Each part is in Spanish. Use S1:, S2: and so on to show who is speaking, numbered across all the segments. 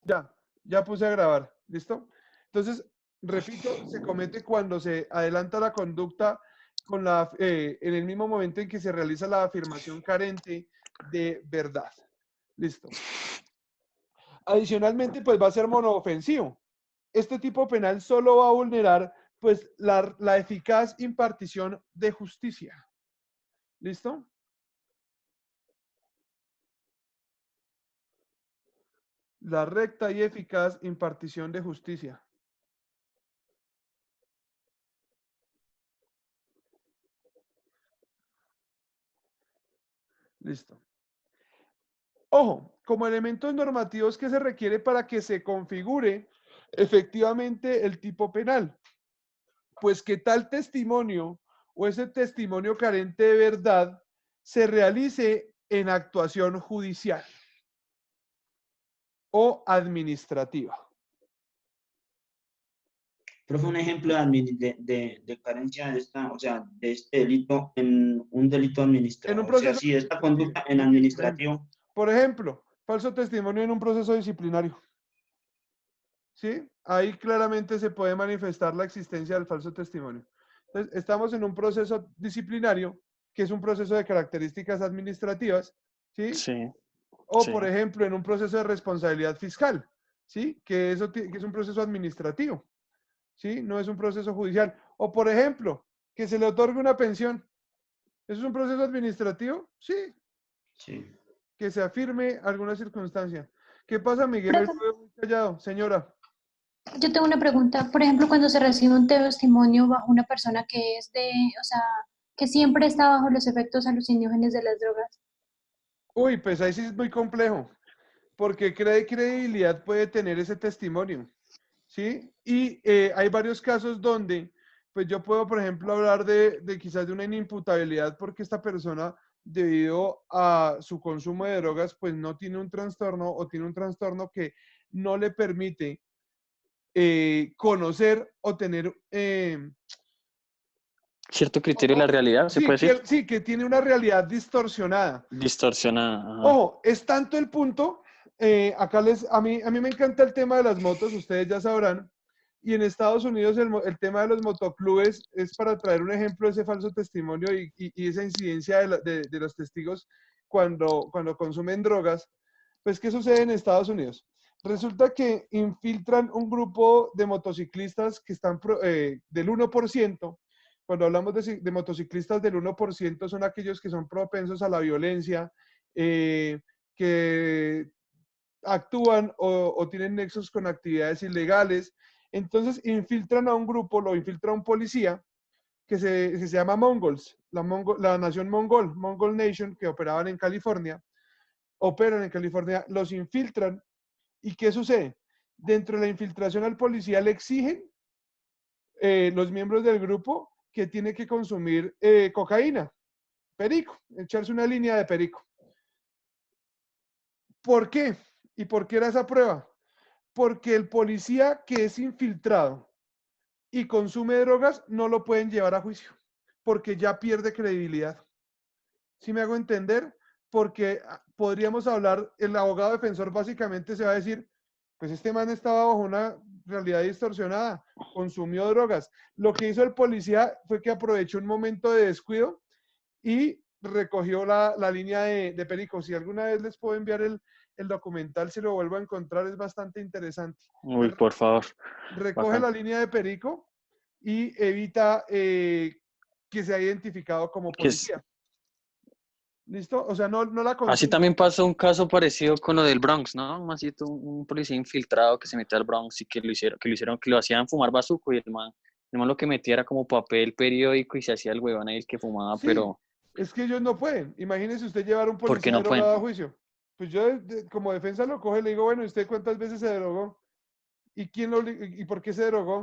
S1: Ya, ya puse a grabar, ¿listo? Entonces, repito, se comete cuando se adelanta la conducta en el mismo momento en que se realiza la afirmación carente de verdad. Listo. Adicionalmente, pues va a ser monoofensivo. Este tipo penal solo va a vulnerar pues la eficaz impartición de justicia. ¿Listo? La recta y eficaz impartición de justicia. Listo. Ojo, como elementos normativos que se requiere para que se configure efectivamente el tipo penal, pues que tal testimonio o ese testimonio carente de verdad se realice en actuación judicial o administrativa.
S2: Profe, un ejemplo de carencia de esta, o sea, de este delito en un delito
S1: En un
S2: administrativo. O sea,
S1: proceso
S2: si esta
S1: administrativo,
S2: conducta en administrativo.
S1: por ejemplo, falso testimonio en un proceso disciplinario. ¿Sí? Ahí claramente se puede manifestar la existencia del falso testimonio. Entonces, estamos en un proceso disciplinario, que es un proceso de características administrativas, ¿sí?
S3: Sí,
S1: O,
S3: sí.
S1: por ejemplo, en un proceso de responsabilidad fiscal, ¿sí? Que es un proceso administrativo, ¿sí? No es un proceso judicial. O, por ejemplo, que se le otorgue una pensión. ¿Eso es un proceso administrativo? Sí.
S2: Sí.
S1: Que se afirme alguna circunstancia. ¿Qué pasa, Miguel? Él
S4: Profe,
S1: lo veo muy callado. Señora.
S4: yo tengo una pregunta. Por ejemplo, cuando se recibe un testimonio bajo una persona que es de, o sea, que siempre está bajo los efectos alucinógenos de las drogas.
S1: Uy, pues ahí sí es muy complejo, porque ¿qué credibilidad puede tener ese testimonio? ¿Sí? Y hay varios casos donde, pues yo puedo, por ejemplo, hablar de quizás de una inimputabilidad porque esta persona, debido a su consumo de drogas, pues no tiene un trastorno o tiene un trastorno que no le permite conocer o tener
S3: Cierto criterio de la realidad, ¿se
S1: sí,
S3: puede decir?
S1: sí, que tiene una realidad distorsionada.
S3: Distorsionada. Ajá.
S1: Ojo, es tanto el punto, a mí me encanta el tema de las motos, ustedes ya sabrán, y en Estados Unidos el tema de los motoclubes es para traer un ejemplo de ese falso testimonio y esa incidencia de los testigos cuando consumen drogas. Pues, ¿qué sucede en Estados Unidos? Resulta que infiltran un grupo de motociclistas que están del 1%. Cuando hablamos de motociclistas del 1%, son aquellos que son propensos a la violencia, que actúan o tienen nexos con actividades ilegales. Entonces infiltran a un grupo, lo infiltra un policía que se llama Mongols, la nación Mongol Nation, que operaban en California, operan en California, los infiltran. ¿Y qué sucede? Dentro de la infiltración al policía le exigen los miembros del grupo que tiene que consumir cocaína, perico, echarse una línea de perico. ¿Por qué? ¿Y por qué era esa prueba? Porque el policía que es infiltrado y consume drogas no lo pueden llevar a juicio, porque ya pierde credibilidad. ¿Sí me hago entender? Porque podríamos hablar, el abogado defensor básicamente se va a decir, pues este man estaba bajo una realidad distorsionada, consumió drogas. Lo que hizo el policía fue que aprovechó un momento de descuido y recogió la línea de perico. Si alguna vez les puedo enviar el documental, si lo vuelvo a encontrar, es bastante interesante.
S3: Uy, por favor.
S1: Recoge
S3: Bacán.
S1: la línea de perico y evita que sea identificado como
S3: Que es,
S1: policía. ¿Listo? O sea, no la
S3: así
S1: consume.
S3: también pasó un caso parecido con lo del Bronx, ¿no? Un policía infiltrado que se metió al Bronx y que lo hacían fumar bazuco y el man lo que metía era como papel periódico y se hacía el huevón ahí el que fumaba,
S1: Sí,
S3: pero
S1: es que ellos no pueden. Imagínese usted llevar a un
S3: ¿por qué
S1: policía
S3: no pueden?
S1: drogado a juicio. Pues yo como defensa lo coge y le digo, bueno, ¿y usted cuántas veces se drogó? ¿Y y por qué se drogó?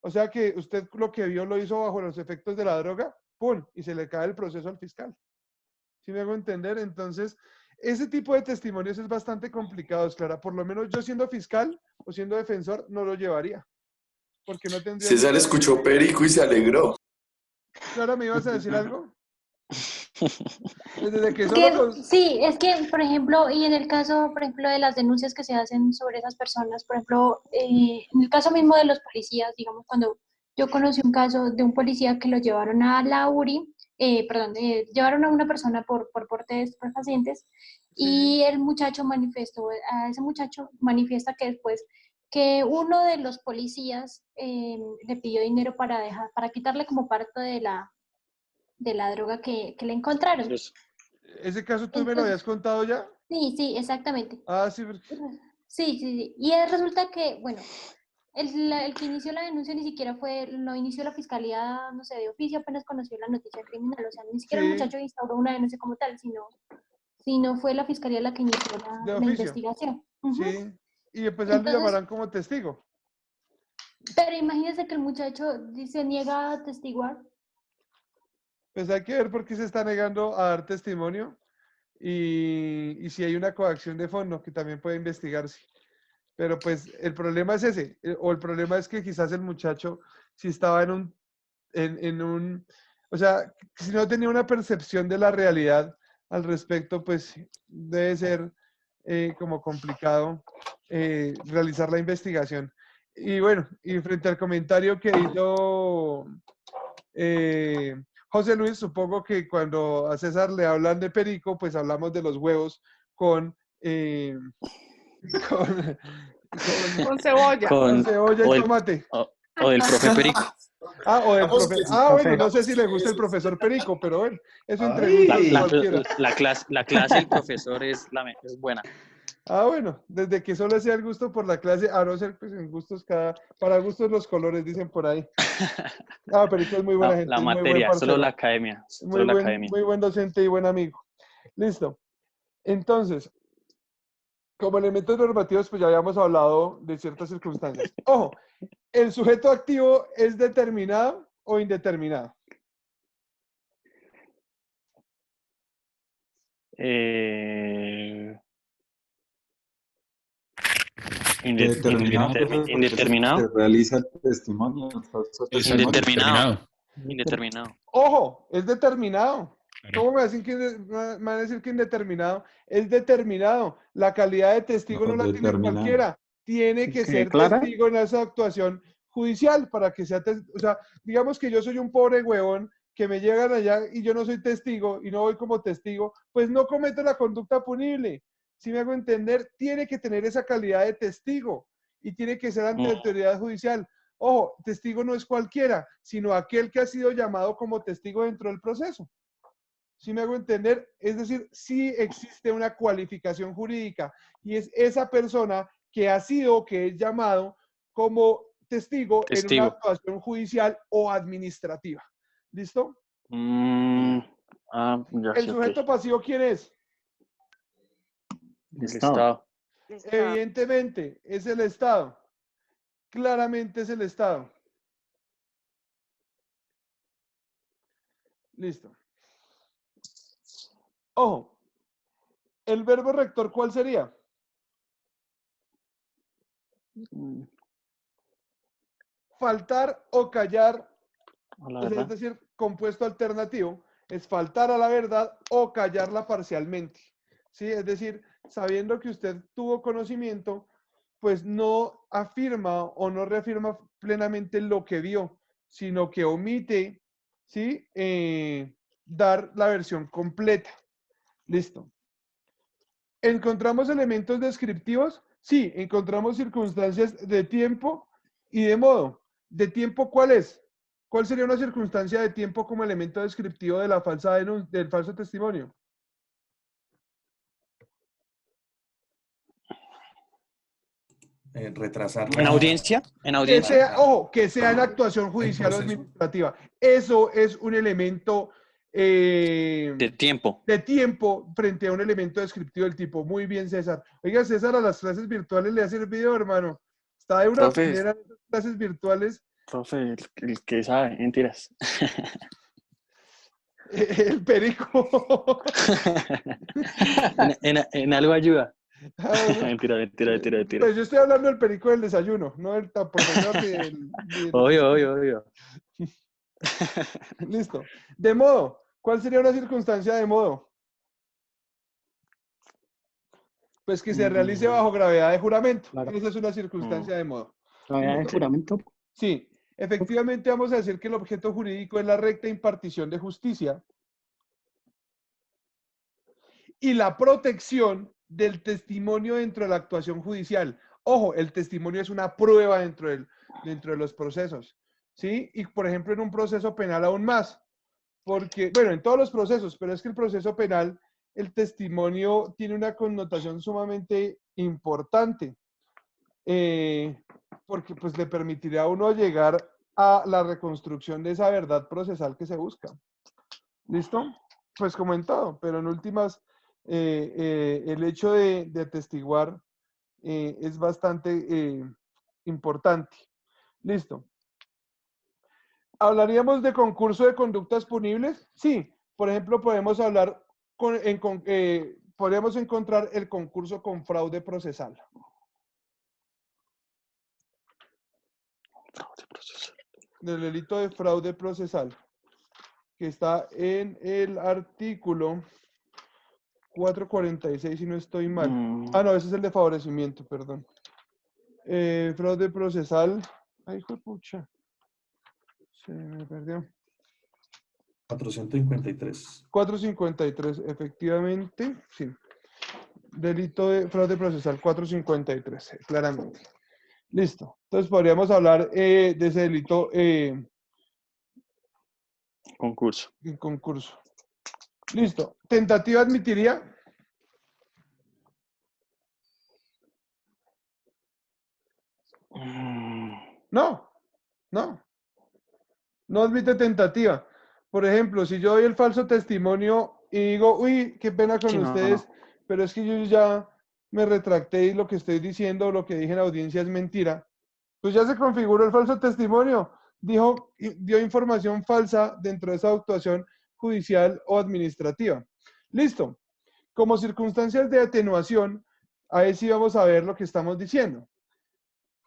S1: O sea que usted lo que vio lo hizo bajo los efectos de la droga, ¡pum! Y se le cae el proceso al fiscal. ¿Sí me hago entender? Entonces, ese tipo de testimonios es bastante complicado, Clara. Por lo menos yo siendo fiscal o siendo defensor no lo llevaría, porque no tendría
S5: César
S1: mucha
S5: escuchó
S1: credibilidad.
S5: Perico y se alegró.
S1: Clara, ¿me ibas a decir algo? Desde que
S4: Es
S1: solo
S4: que, sí, es que, por ejemplo, y en el caso, por ejemplo, de las denuncias que se hacen sobre esas personas, por ejemplo, en el caso mismo de los policías, digamos, cuando yo conocí un caso de un policía que lo llevaron a la URI, perdón, llevaron a una persona por porte de estupefacientes
S1: sí,
S4: y el muchacho manifestó, a ese muchacho manifiesta que después que uno de los policías le pidió dinero para dejar, para quitarle como parte de la droga que le encontraron.
S3: Pues,
S1: ese caso tú me lo
S4: Entonces,
S1: habías contado ya.
S4: sí, sí, exactamente.
S1: Ah, sí,
S4: Sí, sí, sí. Y resulta que, bueno, el que inició la denuncia ni siquiera fue, lo inició la fiscalía, no sé, de oficio, apenas conoció la noticia criminal. O sea, ni siquiera el
S1: sí,
S4: muchacho instauró una denuncia como tal, sino fue la fiscalía la que inició
S1: de
S4: la
S1: oficio,
S4: investigación. Ujú.
S1: sí. Y después ya lo
S4: Entonces,
S1: llamarán como testigo.
S4: pero imagínese que el muchacho se niega a testiguar.
S1: Pues hay que ver por qué se está negando a dar testimonio y si hay una coacción de fondo que también puede investigarse. Pero pues el problema es ese, o el problema es que quizás el muchacho si estaba en un, o sea, si no tenía una percepción de la realidad al respecto, pues debe ser como complicado realizar la investigación. Y bueno, y frente al comentario que hizo José Luis, supongo que cuando a César le hablan de perico, pues hablamos de los huevos con, con,
S5: Con cebolla.
S1: con
S3: con,
S1: cebolla y
S3: o, el,
S1: tomate.
S3: o del profe Perico.
S1: Ah, o del
S6: Digamos
S1: profe.
S6: que sí,
S1: Ah, bueno,
S6: profe.
S1: no sé si le gusta el profesor Perico, pero bueno, eso entre
S3: La,
S1: gustos de
S3: la,
S2: Ay,
S1: cualquiera.
S3: la clase del profesor es buena.
S1: Ah, bueno, desde que solo sea el gusto por la clase, a no ser pues en gustos para gustos los colores, dicen por ahí. Ah, Perico es muy buena gente,
S3: La
S1: es muy buen
S3: materia, solo la
S1: parcero,
S3: academia, solo la academia.
S1: muy buen docente y buen amigo. Listo. Entonces, como elementos normativos, pues ya habíamos hablado de ciertas circunstancias. Ojo, ¿el sujeto activo es determinado o indeterminado?
S3: Eh,
S6: Determinado, profe, porque es el que
S3: indeterminado,
S6: realiza el testimonio, el falso testimonio.
S3: indeterminado, indeterminado.
S1: Ojo, es determinado.
S7: Claro.
S1: ¿Cómo me van a decir que indeterminado? Es determinado. La calidad de testigo no
S6: No,
S1: la tiene
S6: determinado.
S1: cualquiera. Tiene que ser
S5: clara.
S1: testigo en esa actuación judicial para que sea o sea, digamos que yo soy un pobre huevón que me llegan allá y yo no soy testigo y no voy como testigo, pues no cometo la conducta punible. Si me hago entender, tiene que tener esa calidad de testigo y tiene que ser ante la autoridad judicial. Ojo, testigo no es cualquiera, sino aquel que ha sido llamado como testigo dentro del proceso. ¿Sí me hago entender? Es decir, sí existe una cualificación jurídica y es esa persona que ha sido, que es llamado como testigo en una
S3: Testigo.
S1: actuación judicial o administrativa. ¿Listo?
S3: Ya
S1: ¿El
S3: sé,
S1: sujeto
S3: ok.
S1: pasivo quién es?
S3: El Estado.
S1: Evidentemente, es el Estado. Claramente es el Estado. Listo. Ojo, ¿el verbo rector cuál sería?
S3: Mm,
S1: Faltar o callar,
S3: a la
S1: es
S3: verdad.
S1: decir, compuesto alternativo, es faltar a la verdad o callarla parcialmente. ¿Sí? Es decir, sabiendo que usted tuvo conocimiento, pues no afirma o no reafirma plenamente lo que vio, sino que omite, ¿sí? Dar la versión completa. Listo. ¿Encontramos elementos descriptivos? Sí, encontramos circunstancias de tiempo y de modo. ¿De tiempo cuál es? ¿Cuál sería una circunstancia de tiempo como elemento descriptivo de la falsa del falso testimonio?
S6: Retrasar
S3: En
S6: la...
S3: audiencia, en
S1: Que
S3: audiencia.
S1: sea, ojo, que sea en actuación
S6: el
S1: judicial o
S6: proceso.
S1: administrativa. Eso es un elemento
S3: De tiempo.
S1: de tiempo frente a un elemento descriptivo del tipo. Muy bien, César. Oiga, César, a las clases virtuales le ha servido, hermano. Está de una
S3: Profe,
S1: manera en esas clases virtuales.
S3: profe, el que sabe, mentiras.
S1: El perico.
S3: En algo ayuda.
S1: Ah, bueno.
S3: Mentira.
S1: Pues yo estoy hablando del perico del desayuno, no del profesor
S3: Obvio.
S1: Listo. De modo, ¿Cuál sería una circunstancia de modo? Pues que se realice bajo gravedad de juramento.
S7: Claro.
S1: Esa es una circunstancia de modo.
S7: Gravedad de
S1: ¿Listo?
S7: juramento.
S1: Sí, efectivamente vamos a decir que el objeto jurídico es la recta impartición de justicia y la protección del testimonio dentro de la actuación judicial. Ojo, el testimonio es una prueba dentro de los procesos, ¿sí? Y por ejemplo en un proceso penal aún más, porque, bueno, en todos los procesos, pero es que el proceso penal, el testimonio tiene una connotación sumamente importante, porque pues le permitirá a uno llegar a la reconstrucción de esa verdad procesal que se busca. ¿Listo? Pues como en todo, pero en últimas, el hecho de atestiguar es bastante importante. Listo. ¿Hablaríamos de concurso de conductas punibles? Sí. Por ejemplo, podemos hablar, podríamos encontrar el concurso con fraude procesal. Del delito de fraude procesal, que está en el artículo 446, si no estoy mal. Ah, no, ese es el de favorecimiento, perdón. Fraude procesal. Ay, hijo de pucha. Se me perdió.
S8: 453.
S1: 453, efectivamente, sí. Delito de fraude procesal 453, claramente. Listo. Entonces podríamos hablar de ese delito
S3: Concurso.
S1: en concurso. Listo. ¿Tentativa admitiría? No, no. No admite tentativa. Por ejemplo, si yo doy el falso testimonio y digo, uy, qué pena con
S3: Sí, no,
S1: ustedes, pero es que yo ya me retracté y lo que estoy diciendo, lo que dije en la audiencia es mentira, pues ya se configuró el falso testimonio. Dio información falsa dentro de esa actuación judicial o administrativa. Listo. Como circunstancias de atenuación, ahí sí vamos a ver lo que estamos diciendo.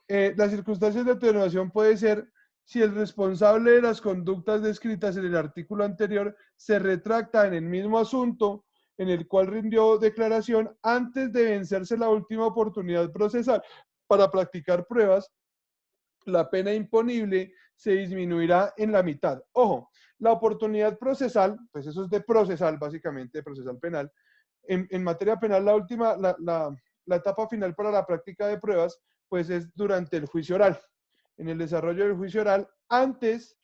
S1: Las circunstancias de atenuación puede ser si el responsable de las conductas descritas en el artículo anterior se retracta en el mismo asunto en el cual rindió declaración antes de vencerse la última oportunidad procesal para practicar pruebas, la pena imponible se disminuirá en la mitad. Ojo, la oportunidad procesal, pues eso es de procesal, básicamente, de procesal penal. En materia penal, la etapa final para la práctica de pruebas, pues es durante el juicio oral, en el desarrollo del juicio oral, antes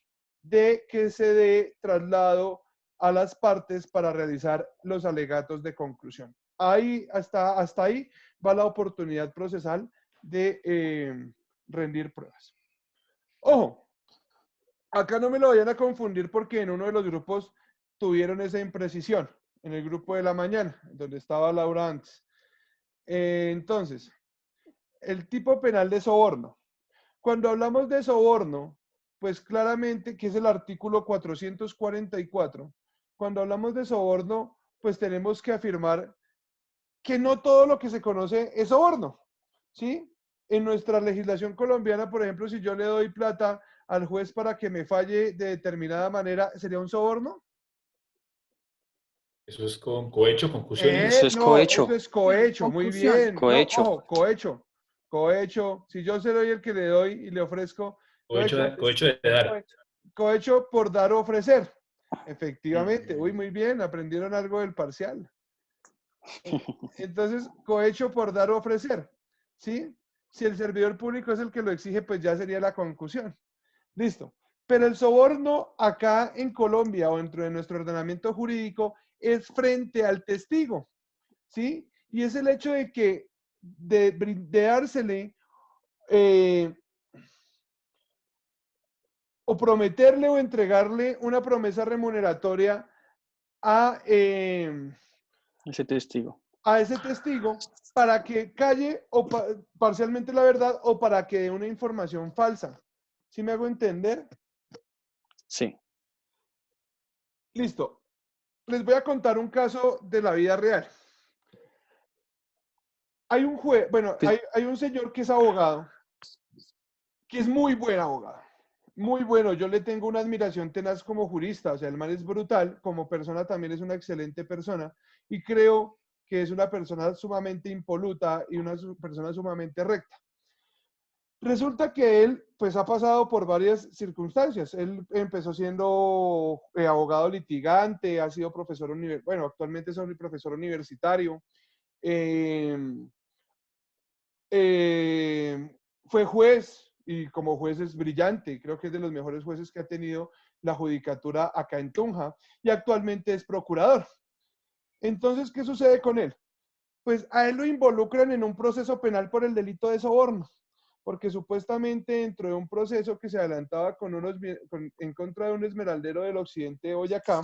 S1: de que se dé traslado a las partes para realizar los alegatos de conclusión. Ahí, hasta ahí va la oportunidad procesal de rendir pruebas. Ojo, acá no me lo vayan a confundir porque en uno de los grupos tuvieron esa imprecisión, en el grupo de la mañana, donde estaba Laura antes. Entonces, el tipo penal de soborno. Cuando hablamos de soborno, pues claramente, que es el artículo 444, cuando hablamos de soborno, pues tenemos que afirmar que no todo lo que se conoce es soborno, ¿sí? En nuestra legislación colombiana, por ejemplo, si yo le doy plata al juez para que me falle de determinada manera, ¿sería un soborno?
S9: Eso es con cohecho, concusión.
S3: Eso es
S1: No,
S3: cohecho.
S1: eso es cohecho, muy
S5: Concusión.
S1: bien.
S3: Cohecho.
S1: No, ojo, cohecho. Cohecho. Si yo se doy el que le doy y le ofrezco,
S9: Cohecho de dar.
S1: cohecho por dar o ofrecer. Efectivamente. Uy, muy bien, aprendieron algo del parcial. Entonces, cohecho por dar o ofrecer. ¿Sí? Si el servidor público es el que lo exige, pues ya sería la concusión. Listo. Pero el soborno acá en Colombia o dentro de nuestro ordenamiento jurídico es frente al testigo. ¿Sí? Y es el hecho de que de dársele o prometerle o entregarle una promesa remuneratoria a
S3: Ese testigo.
S1: ese testigo para que calle o parcialmente la verdad o para que dé una información falsa. ¿Sí me hago entender?
S3: Sí.
S1: Listo. Les voy a contar un caso de la vida real. Hay un juez, bueno, hay un señor que es abogado, que es muy buen abogado. muy bueno. Yo le tengo una admiración tenaz como jurista. O sea, el man es brutal. Como persona también es una excelente persona. Y creo que es una persona sumamente impoluta y una persona sumamente recta. Resulta que él, pues, ha pasado por varias circunstancias. Él empezó siendo abogado litigante, ha sido profesor universitario, bueno, actualmente es un profesor universitario. Eh, fue juez y como juez es brillante, creo que es de los mejores jueces que ha tenido la judicatura acá en Tunja y actualmente es procurador. Entonces, ¿qué sucede con él? Pues a él lo involucran en un proceso penal por el delito de soborno, porque supuestamente dentro de un proceso que se adelantaba en contra de un esmeraldero del occidente de Boyacá,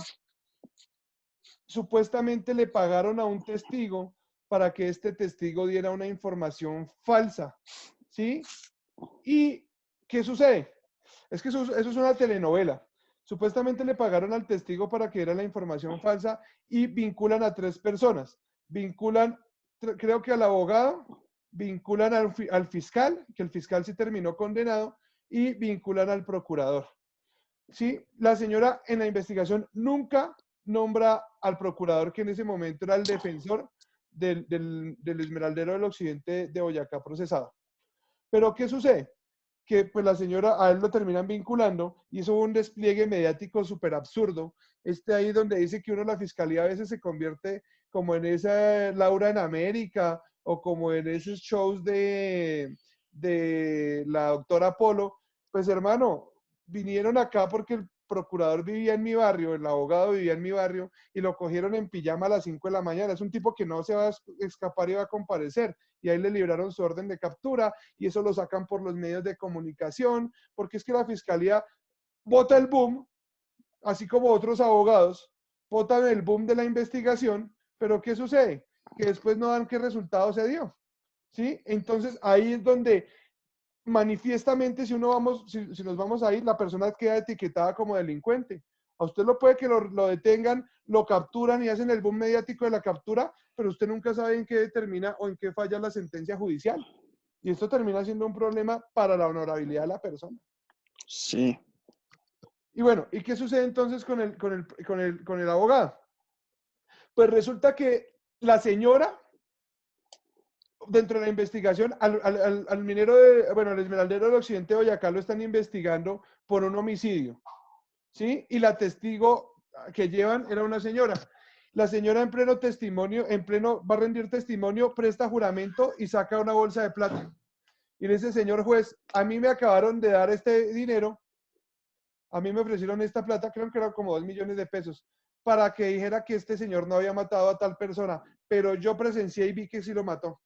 S1: supuestamente le pagaron a un testigo para que este testigo diera una información falsa, ¿sí? ¿Y qué sucede? Es que eso es una telenovela. Supuestamente le pagaron al testigo para que diera la información falsa y vinculan a 3 personas. Vinculan, creo que al abogado, vinculan al fiscal, que el fiscal sí terminó condenado, y vinculan al procurador. ¿Sí? La señora en la investigación nunca nombra al procurador, que en ese momento era el defensor del esmeraldero del occidente de Boyacá procesado. Pero ¿qué sucede? Que pues la señora a él lo terminan vinculando y eso fue un despliegue mediático súper absurdo. Ahí donde dice que uno la fiscalía a veces se convierte como en esa Laura en América o como en esos shows de la doctora Polo. Pues hermano, vinieron acá porque el procurador vivía en mi barrio, el abogado vivía en mi barrio y lo cogieron en pijama a las 5 de la mañana. Es un tipo que no se va a escapar y va a comparecer. Y ahí le libraron su orden de captura y eso lo sacan por los medios de comunicación, porque es que la fiscalía vota el boom, así como otros abogados votan el boom de la investigación, pero ¿qué sucede? Que después no dan qué resultado se dio, ¿sí? Entonces ahí es donde manifiestamente si nos vamos a ir, la persona queda etiquetada como delincuente. A usted lo puede que lo detengan, lo capturan y hacen el boom mediático de la captura, pero usted nunca sabe en qué determina o en qué falla la sentencia judicial. Y esto termina siendo un problema para la honorabilidad de la persona.
S3: Sí.
S1: Y bueno, ¿y qué sucede entonces con el abogado? Pues resulta que la señora, dentro de la investigación, al minero, al esmeraldero del occidente de Boyacá lo están investigando por un homicidio, ¿sí? Y la testigo que llevan era una señora. La señora en pleno testimonio, va a rendir testimonio, presta juramento y saca una bolsa de plata. Y le dice, señor juez, a mí me acabaron de dar este dinero, a mí me ofrecieron esta plata, creo que eran como 2 millones de pesos, para que dijera que este señor no había matado a tal persona, pero yo presencié y vi que sí lo mató.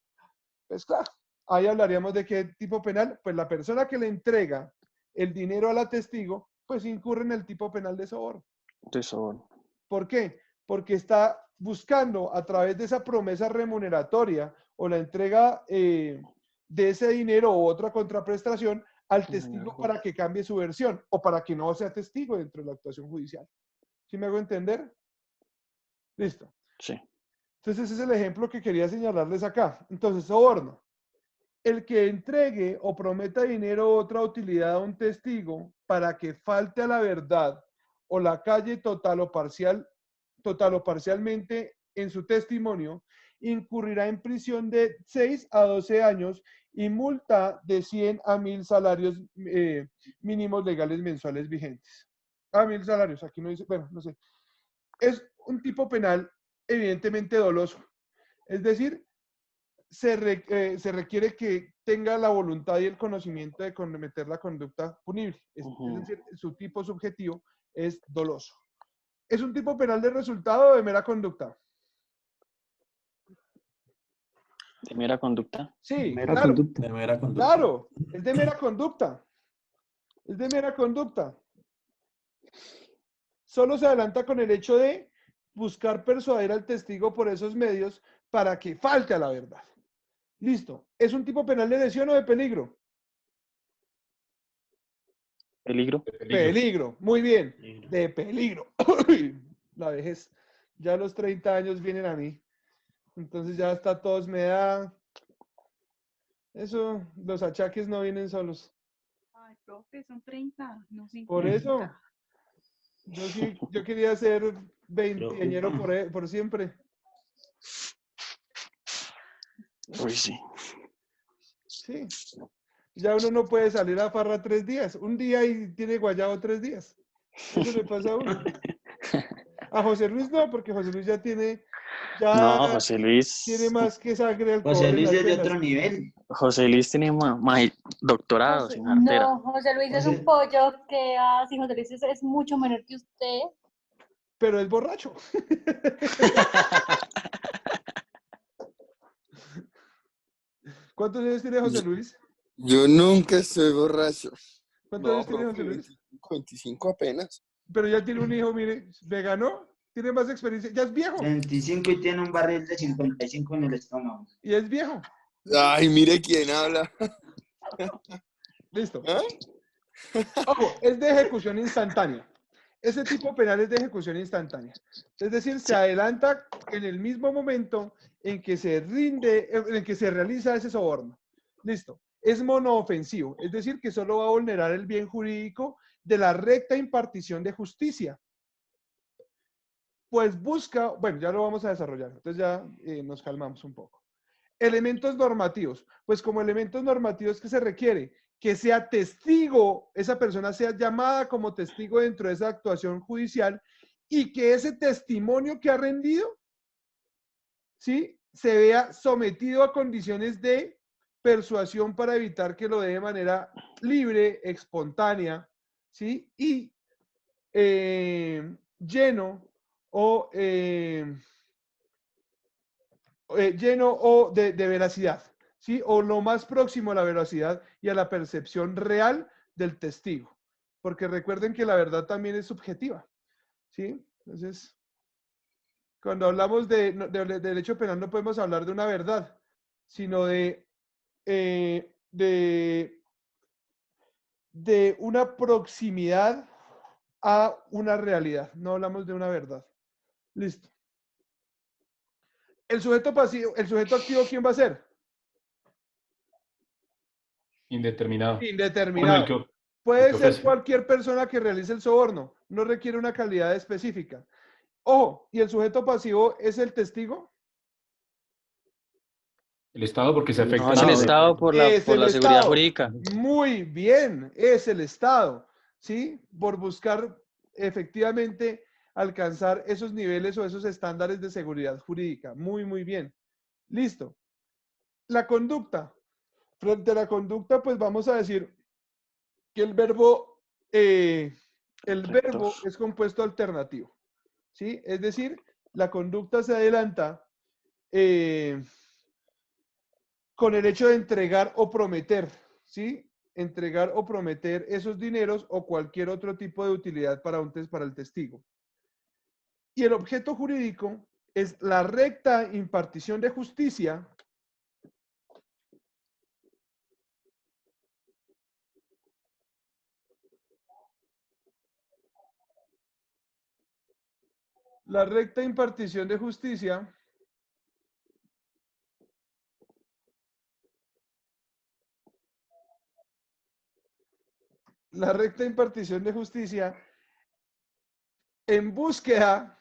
S1: Pues claro, ahí hablaríamos de qué tipo penal, pues la persona que le entrega el dinero a la testigo, pues incurre en el tipo penal de soborno.
S3: De soborno.
S1: ¿Por qué? Porque está buscando a través de esa promesa remuneratoria o la entrega de ese dinero u otra contraprestación al testigo para que cambie su versión o para que no sea testigo dentro de la actuación judicial. ¿Sí me hago entender? Listo.
S3: Sí.
S1: Entonces ese es el ejemplo que quería señalarles acá. Entonces, soborno. El que entregue o prometa dinero u otra utilidad a un testigo para que falte a la verdad o la calle total o parcialmente en su testimonio, incurrirá en prisión de 6 a 12 años y multa de 100 a 1000 salarios mínimos legales mensuales vigentes. A 1000 salarios, aquí no dice, bueno, no sé. Es un tipo penal evidentemente doloso. Es decir, se requiere que tenga la voluntad y el conocimiento de cometer la conducta punible. Es decir, su tipo subjetivo es doloso. ¿Es un tipo penal de resultado o de mera conducta?
S3: ¿De mera conducta?
S1: Sí,
S7: Mera
S1: claro.
S7: conducta.
S9: De mera conducta.
S1: Claro, es de mera conducta. Es de mera conducta. Solo se adelanta con el hecho de buscar persuadir al testigo por esos medios para que falte a la verdad. Listo. ¿Es un tipo penal de lesión o de peligro?
S3: ¿Peligro?
S1: Peligro. Muy bien. De peligro. La vejez. Ya los 30 años vienen a mí. Entonces ya está todos me da. Eso, los achaques no vienen solos.
S5: profe, son 30, no 50.
S1: Por eso, yo quería ser veinteañero por siempre.
S3: Uy, sí.
S1: Sí. Ya uno no puede salir a farra 3 días. Un día y tiene guayabo 3 días. Eso le pasa a uno. A José Luis no, porque José Luis ya tiene
S3: No, José Luis.
S1: tiene más que sangre alcohol
S2: José
S1: en
S2: Luis
S1: las
S2: es de
S1: venas.
S2: otro nivel.
S3: José Luis tiene doctorado sin artera.
S4: No, José Luis es
S2: José-
S4: un pollo que sí, José Luis es mucho menor que usted.
S1: Pero es borracho. ¿Cuántos años tiene José Luis?
S7: Yo nunca estoy borracho.
S1: ¿Cuántos
S7: No,
S1: años tiene
S7: profe,
S1: José Luis?
S7: 25 apenas.
S1: Pero ya tiene un hijo, mire, vegano, tiene más experiencia, ya es viejo.
S2: 25 y tiene un barril de 55 en el estómago.
S1: Y es viejo.
S7: Ay, mire quién habla.
S1: Listo.
S7: ¿Ah?
S1: Ojo, es de ejecución instantánea. Ese tipo penal es de ejecución instantánea. Es decir, se adelanta en el mismo momento en que se rinde, en que se realiza ese soborno. Listo. Es monoofensivo, es decir, que solo va a vulnerar el bien jurídico de la recta impartición de justicia. Pues busca, bueno, ya lo vamos a desarrollar, entonces ya nos calmamos un poco. Elementos normativos, pues como elementos normativos que se requiere que sea testigo, esa persona sea llamada como testigo dentro de esa actuación judicial y que ese testimonio que ha rendido, ¿sí?, se vea sometido a condiciones de persuasión para evitar que lo dé de manera libre, espontánea, ¿sí?, y lleno o de veracidad, ¿sí? O lo más próximo a la veracidad y a la percepción real del testigo. Porque recuerden que la verdad también es subjetiva, ¿sí? Entonces, cuando hablamos de derecho penal no podemos hablar de una verdad, sino de una proximidad a una realidad. No hablamos de una verdad. Listo. El sujeto pasivo, el sujeto activo, ¿quién va a ser?
S9: Indeterminado.
S1: Indeterminado.
S9: Bueno, el
S1: Puede
S9: que
S1: ser
S9: ofrece.
S1: cualquier persona que realice el soborno. No requiere una calidad específica. Ojo, ¿y el sujeto pasivo es el testigo?
S9: El Estado porque se afecta
S3: No, es el
S9: en
S3: Estado
S1: Es
S3: por
S1: el
S3: la seguridad
S1: Estado.
S3: jurídica.
S1: Muy bien, es el Estado, ¿sí? Por buscar efectivamente alcanzar esos niveles o esos estándares de seguridad jurídica. Muy, muy bien. Listo. La conducta. Frente a la conducta, pues vamos a decir que el verbo es compuesto alternativo, ¿sí? Es decir, la conducta se adelanta con el hecho de entregar o prometer, ¿sí? Entregar o prometer esos dineros o cualquier otro tipo de utilidad para el testigo. Y el objeto jurídico es la recta impartición de justicia en búsqueda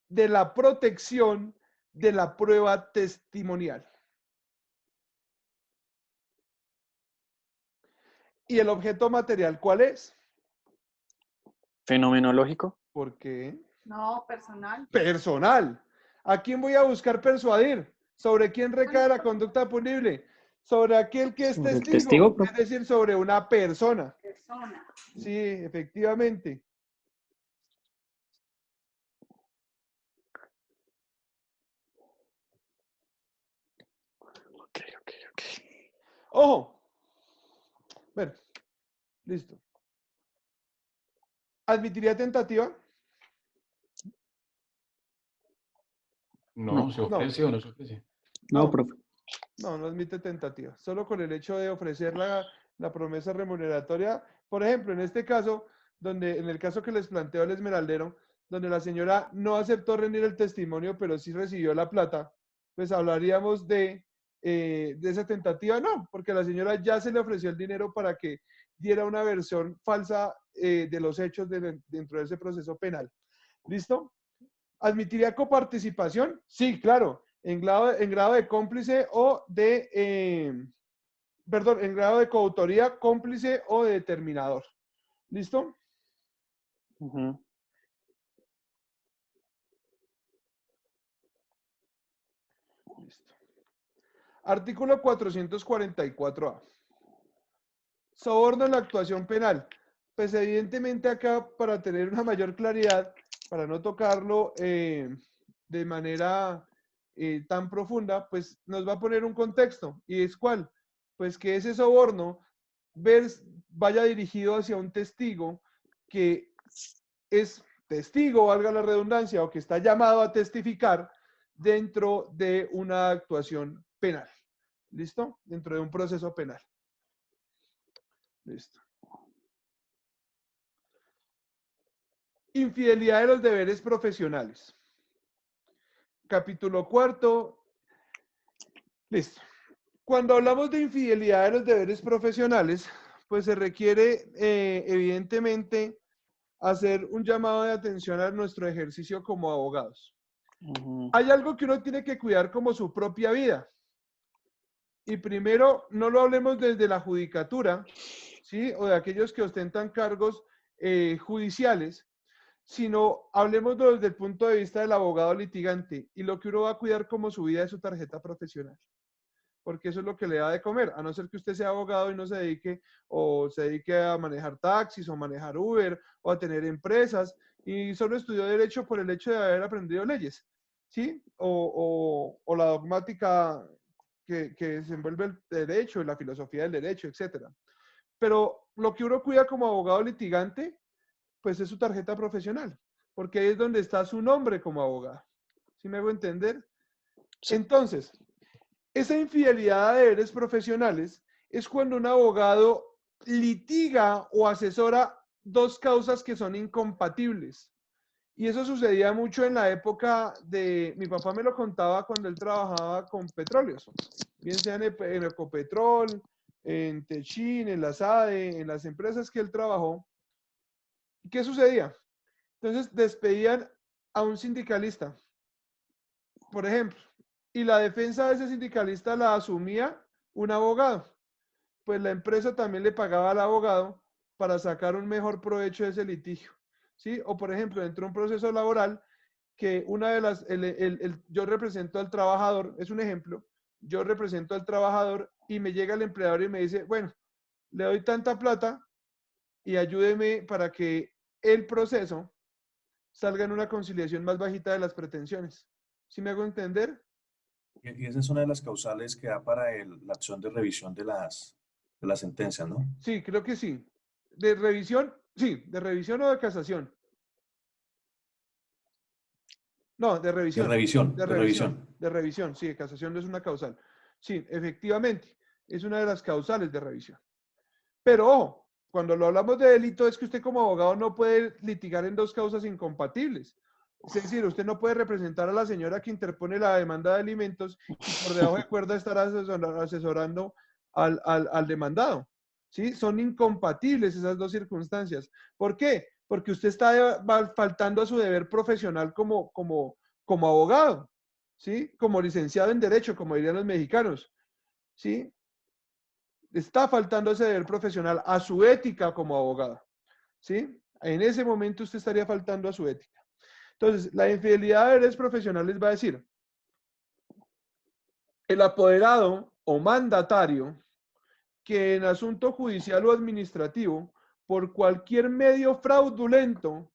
S1: de la protección de la prueba testimonial. ¿Y el objeto material cuál es?
S3: Fenomenológico.
S1: ¿Por qué?
S5: No, personal.
S1: Personal. ¿A quién voy a buscar persuadir? ¿Sobre quién recae la conducta punible? Sobre aquel que es
S3: Sobre el
S1: testigo,
S3: testigo.
S1: es decir, sobre una persona.
S5: Persona.
S1: Sí, efectivamente.
S3: Ok.
S1: Ojo. Bueno, listo. ¿Admitiría tentativa?
S9: No, ¿se ofrece o no se ofrece?
S3: No,
S1: No.
S3: profe.
S1: No, no admite tentativa. Solo con el hecho de ofrecer la promesa remuneratoria. Por ejemplo, en este caso, en el caso que les planteo al esmeraldero, donde la señora no aceptó rendir el testimonio, pero sí recibió la plata, pues hablaríamos de de esa tentativa, no, porque a la señora ya se le ofreció el dinero para que diera una versión falsa de los hechos dentro de ese proceso penal. ¿Listo? ¿Admitiría coparticipación? Sí, claro, en grado de cómplice o de, perdón, en grado de coautoría, cómplice o de determinador. ¿Listo?
S3: Ujú.
S1: Listo. Artículo 444A. Soborno en la actuación penal. Pues evidentemente acá, para tener una mayor claridad, para no tocarlo de manera tan profunda, pues nos va a poner un contexto. ¿Y es cuál? Pues que ese soborno vaya dirigido hacia un testigo que es testigo, valga la redundancia, o que está llamado a testificar dentro de una actuación penal. ¿Listo? Dentro de un proceso penal. Listo. Infidelidad de los deberes profesionales. Capítulo cuarto. Listo. Cuando hablamos de infidelidad de los deberes profesionales, pues se requiere evidentemente hacer un llamado de atención a nuestro ejercicio como abogados.
S3: Ujú.
S1: Hay algo que uno tiene que cuidar como su propia vida. Y primero, no lo hablemos desde la judicatura, ¿sí? O de aquellos que ostentan cargos judiciales, sino hablemos desde el punto de vista del abogado litigante y lo que uno va a cuidar como su vida es su tarjeta profesional, porque eso es lo que le da de comer, a no ser que usted sea abogado y no se dedique o se dedique a manejar taxis o manejar Uber o a tener empresas y solo estudió derecho por el hecho de haber aprendido leyes, ¿sí? O la dogmática que desenvuelve el derecho y la filosofía del derecho, etcétera. Pero lo que uno cuida como abogado litigante pues es su tarjeta profesional, porque ahí es donde está su nombre como abogado. ¿Sí me hago entender?
S3: Sí.
S1: Entonces, esa infidelidad de deberes profesionales es cuando un abogado litiga o asesora dos causas que son incompatibles. Y eso sucedía mucho en la época de, mi papá me lo contaba cuando él trabajaba con petróleos, bien sea en Ecopetrol, en Techin, en la SADE, en las empresas que él trabajó. ¿Qué sucedía? Entonces despedían a un sindicalista, por ejemplo, y la defensa de ese sindicalista la asumía un abogado. Pues la empresa también le pagaba al abogado para sacar un mejor provecho de ese litigio. ¿Sí? O por ejemplo, dentro de un proceso laboral, que una de las, yo represento al trabajador, es un ejemplo, yo represento al trabajador y me llega el empleador y me dice, bueno, le doy tanta plata y ayúdeme para que el proceso salga en una conciliación más bajita de las pretensiones. ¿Sí me hago entender?
S8: Y esa es una de las causales que da para la acción de revisión de las sentencias, ¿no?
S1: Sí, creo que sí. De revisión, sí, de revisión o de casación. No, de
S8: De
S1: revisión,
S8: revisión,
S1: de
S8: de
S1: revisión,
S8: revisión.
S1: de revisión, sí, de casación no es una causal. Sí, efectivamente, es una de las causales de revisión. Pero ojo, cuando lo hablamos de delito es que usted como abogado no puede litigar en dos causas incompatibles. Es decir, usted no puede representar a la señora que interpone la demanda de alimentos y por debajo de cuerda estar asesorando al demandado. ¿Sí? Son incompatibles esas dos circunstancias. ¿Por qué? Porque usted está faltando a su deber profesional como abogado, ¿sí? Como licenciado en Derecho, como dirían los mexicanos, ¿sí? Está faltando ese deber profesional a su ética como abogado, ¿sí? En ese momento usted estaría faltando a su ética. Entonces, la infidelidad de deberes profesionales va a decir, el apoderado o mandatario que en asunto judicial o administrativo, por cualquier medio fraudulento,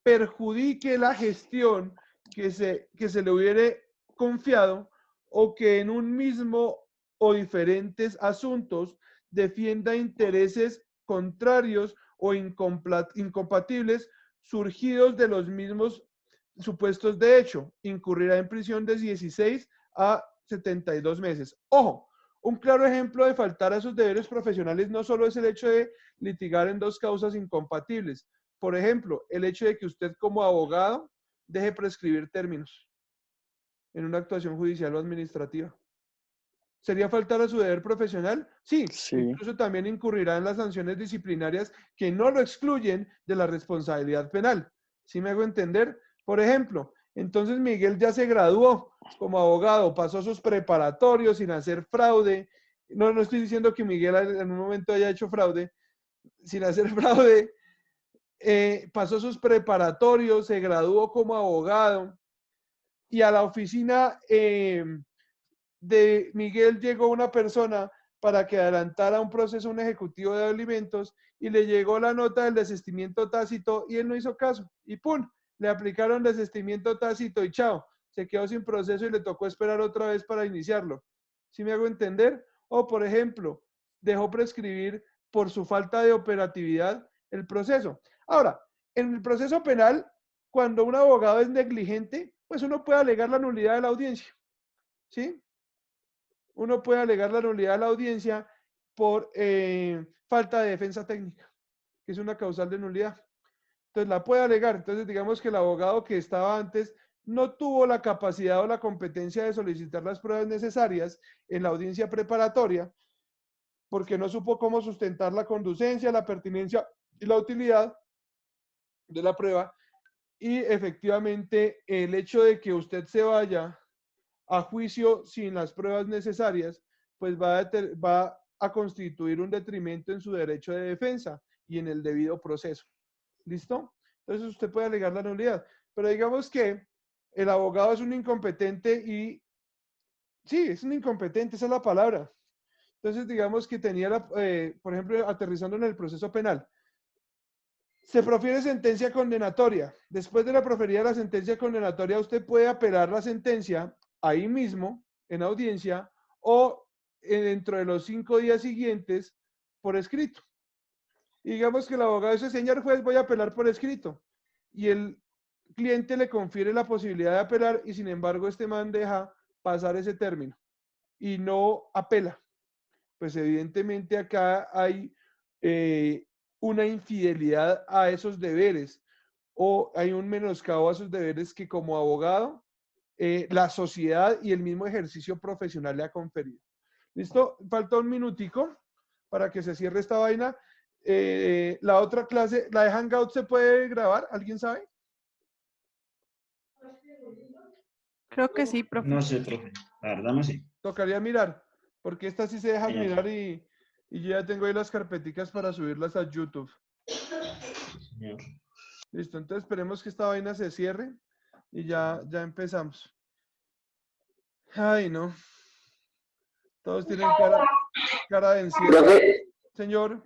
S1: perjudique la gestión que se le hubiere confiado o que en un mismo o diferentes asuntos defienda intereses contrarios o incompatibles surgidos de los mismos supuestos de hecho, incurrirá en prisión de 16 a 72 meses. Ojo, un claro ejemplo de faltar a esos deberes profesionales no solo es el hecho de litigar en dos causas incompatibles. Por ejemplo, el hecho de que usted como abogado deje prescribir términos en una actuación judicial o administrativa. ¿Sería faltar a su deber profesional? Sí,
S3: Sí.
S1: incluso también incurrirá en las sanciones disciplinarias que no lo excluyen de la responsabilidad penal. ¿Sí me hago entender? Por ejemplo, entonces Miguel ya se graduó como abogado, pasó sus preparatorios sin hacer fraude. No, no estoy diciendo que Miguel en un momento haya hecho fraude, sin hacer fraude. Pasó sus preparatorios, se graduó como abogado y a la oficina de Miguel llegó una persona para que adelantara un proceso, un ejecutivo de alimentos, y le llegó la nota del desistimiento tácito y él no hizo caso. Y ¡pum! Le aplicaron desistimiento tácito y chao. Se quedó sin proceso y le tocó esperar otra vez para iniciarlo. ¿Sí me hago entender? O, por ejemplo, dejó prescribir por su falta de operatividad el proceso. Ahora, en el proceso penal, cuando un abogado es negligente, pues uno puede alegar la nulidad de la audiencia. ¿Sí? Uno puede alegar la nulidad de la audiencia por falta de defensa técnica, que es una causal de nulidad. Entonces la puede alegar. Entonces digamos que el abogado que estaba antes no tuvo la capacidad o la competencia de solicitar las pruebas necesarias en la audiencia preparatoria, porque no supo cómo sustentar la conducencia, la pertinencia y la utilidad de la prueba. Y efectivamente el hecho de que usted se vaya a juicio sin las pruebas necesarias, pues va a constituir un detrimento en su derecho de defensa y en el debido proceso. ¿Listo? Entonces usted puede alegar la nulidad. Pero digamos que el abogado es un incompetente y... Sí, es un incompetente, esa es la palabra. Entonces digamos que tenía, por ejemplo, aterrizando en el proceso penal, se profiere sentencia condenatoria. Después de la proferida de la sentencia condenatoria, usted puede apelar la sentencia ahí mismo, en audiencia, o dentro de los 5 días siguientes, por escrito. Y digamos que el abogado dice, señor juez, voy a apelar por escrito. Y el cliente le confiere la posibilidad de apelar y sin embargo este man deja pasar ese término y no apela. Pues evidentemente acá hay una infidelidad a esos deberes o hay un menoscabo a esos deberes que como abogado la sociedad y el mismo ejercicio profesional le ha conferido. ¿Listo? Falta un minutico para que se cierre esta vaina. La otra clase, la de Hangout, ¿se puede grabar? ¿Alguien sabe?
S5: Creo que sí, profe.
S2: No sé, profe. La verdad no sé.
S1: Tocaría mirar, porque esta sí se deja
S2: Señor.
S1: mirar y yo ya tengo ahí las carpeticas para subirlas a YouTube.
S2: Señor.
S1: Listo, entonces esperemos que esta vaina se cierre y ya empezamos. Ay, no. Todos tienen cara de encierro.
S10: Profe,
S1: Señor.